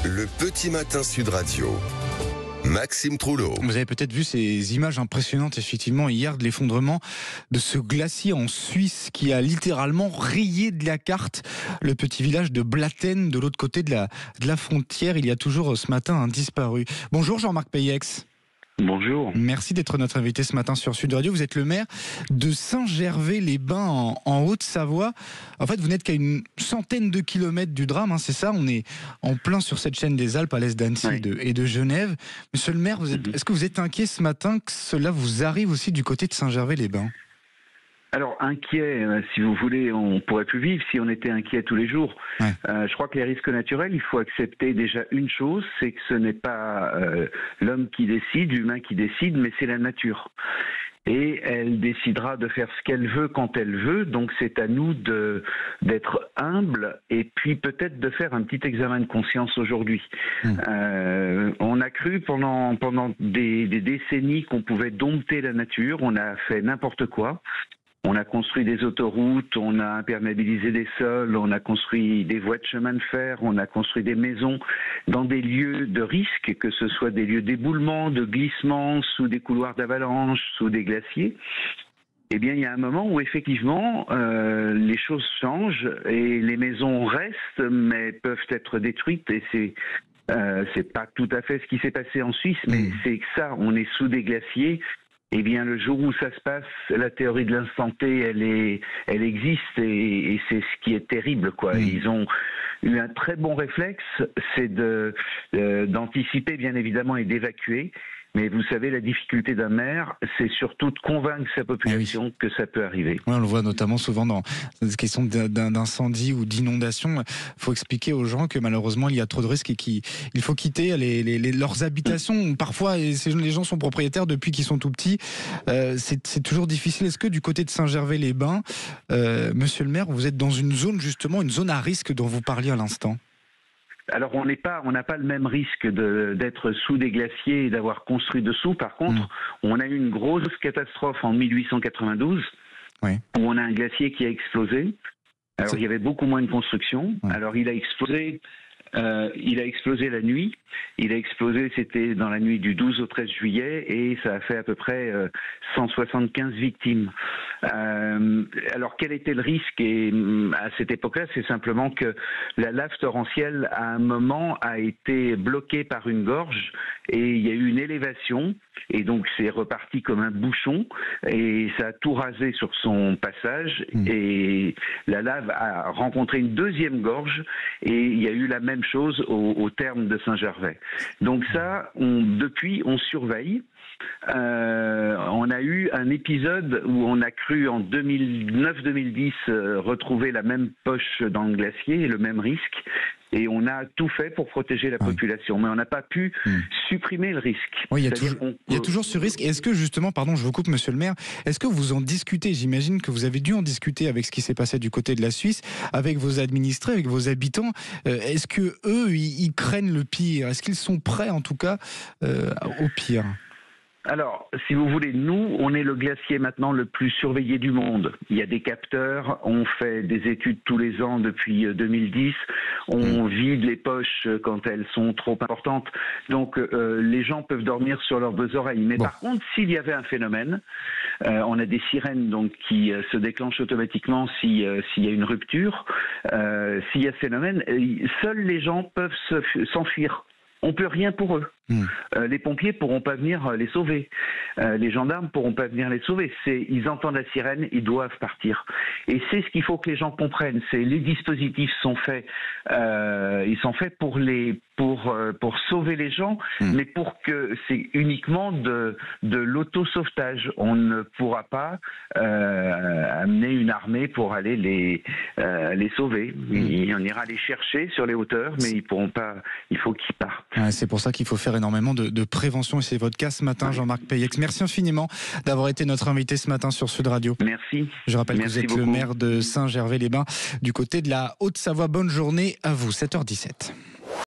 Le petit matin Sud Radio. Maxime Trouleau. Vous avez peut-être vu ces images impressionnantes, effectivement, hier, de l'effondrement de ce glacier en Suisse qui a littéralement rayé de la carte le petit village de Blatten, de l'autre côté de la frontière. Il y a toujours ce matin un disparu. Bonjour Jean-Marc Peyex. Bonjour. Merci d'être notre invité ce matin sur Sud Radio. Vous êtes le maire de Saint-Gervais-les-Bains en Haute-Savoie. En fait, vous n'êtes qu'à une centaine de kilomètres du drame, hein, c'est ça? On est en plein sur cette chaîne des Alpes à l'est d'Annecy et de Genève. Monsieur le maire, est-ce que vous êtes inquiet ce matin que cela vous arrive aussi du côté de Saint-Gervais-les-Bains? Alors inquiet, si vous voulez, on pourrait plus vivre si on était inquiet tous les jours. Ouais. Je crois que les risques naturels, il faut accepter déjà une chose, c'est que ce n'est pas l'homme qui décide, l'humain qui décide, mais c'est la nature. Et elle décidera de faire ce qu'elle veut quand elle veut, donc c'est à nous d'être humbles et puis peut-être de faire un petit examen de conscience aujourd'hui. On a cru pendant des décennies qu'on pouvait dompter la nature, on a fait n'importe quoi. On a construit des autoroutes, on a imperméabilisé des sols, on a construit des voies de chemin de fer, on a construit des maisons dans des lieux de risque, que ce soit des lieux d'éboulement, de glissement, sous des couloirs d'avalanche, sous des glaciers. Eh bien, il y a un moment où effectivement les choses changent et les maisons restent, mais peuvent être détruites. Et c'est pas tout à fait ce qui s'est passé en Suisse, mais c'est que ça, on est sous des glaciers. Eh bien, le jour où ça se passe, la théorie de l'instant T, elle existe et c'est ce qui est terrible, quoi. Ils ont eu un très bon réflexe, c'est d'anticiper, bien évidemment, et d'évacuer. Mais vous savez, la difficulté d'un maire, c'est surtout de convaincre sa population que ça peut arriver. Oui, on le voit notamment souvent dans des questions d'incendie ou d'inondation. Il faut expliquer aux gens que malheureusement, il y a trop de risques et qu'il faut quitter leurs habitations. Parfois, les gens sont propriétaires depuis qu'ils sont tout petits. C'est toujours difficile. Est-ce que du côté de Saint-Gervais-les-Bains, monsieur le maire, vous êtes dans une zone, justement, une zone à risque dont vous parliez à l'instant? Alors on n'a pas le même risque d'être sous des glaciers et d'avoir construit dessous. Par contre, on a eu une grosse catastrophe en 1892 où on a un glacier qui a explosé. Alors il y avait beaucoup moins de construction. Alors il a explosé la nuit. Il a explosé, c'était dans la nuit du 12 au 13 juillet et ça a fait à peu près 175 victimes. Alors quel était le risque à cette époque-là? C'est simplement que la lave torrentielle à un moment a été bloquée par une gorge et il y a eu une élévation et donc c'est reparti comme un bouchon et ça a tout rasé sur son passage et la lave a rencontré une deuxième gorge et il y a eu la même chose au terme de Saint-Gervais. Donc ça, depuis, on surveille. On a eu un épisode où on a cru en 2009-2010 retrouver la même poche dans le glacier et le même risque. Et on a tout fait pour protéger la population, mais on n'a pas pu supprimer le risque. Oui, il y a toujours ce risque. Est-ce que justement, pardon, je vous coupe, monsieur le maire, est-ce que vous en discutez? J'imagine que vous avez dû en discuter avec ce qui s'est passé du côté de la Suisse, avec vos administrés, avec vos habitants. Est-ce que eux, ils craignent le pire? Est-ce qu'ils sont prêts, en tout cas, au pire? Alors, si vous voulez, nous, on est le glacier maintenant le plus surveillé du monde. Il y a des capteurs, on fait des études tous les ans depuis 2010, on vide les poches quand elles sont trop importantes. Donc, les gens peuvent dormir sur leurs deux oreilles. Mais par contre, s'il y avait un phénomène, on a des sirènes donc qui se déclenchent automatiquement s'il y a une rupture. S'il y a ce phénomène, seuls les gens peuvent s'enfuir. On peut rien pour eux. Les pompiers pourront pas venir les sauver. Les gendarmes pourront pas venir les sauver. Ils entendent la sirène, ils doivent partir. Et c'est ce qu'il faut que les gens comprennent. Les dispositifs sont faits. Ils sont faits pour sauver les gens, mais pour que c'est uniquement de l'auto-sauvetage. On ne pourra pas amener une armée pour aller les sauver. On ira les chercher sur les hauteurs, mais ils pourront pas. Il faut qu'ils partent. C'est pour ça qu'il faut faire énormément de prévention et c'est votre cas ce matin, Jean-Marc Peyex. Merci infiniment d'avoir été notre invité ce matin sur Sud Radio. Merci. Je rappelle que vous êtes le maire de Saint-Gervais-les-Bains du côté de la Haute-Savoie. Bonne journée à vous, 7h17.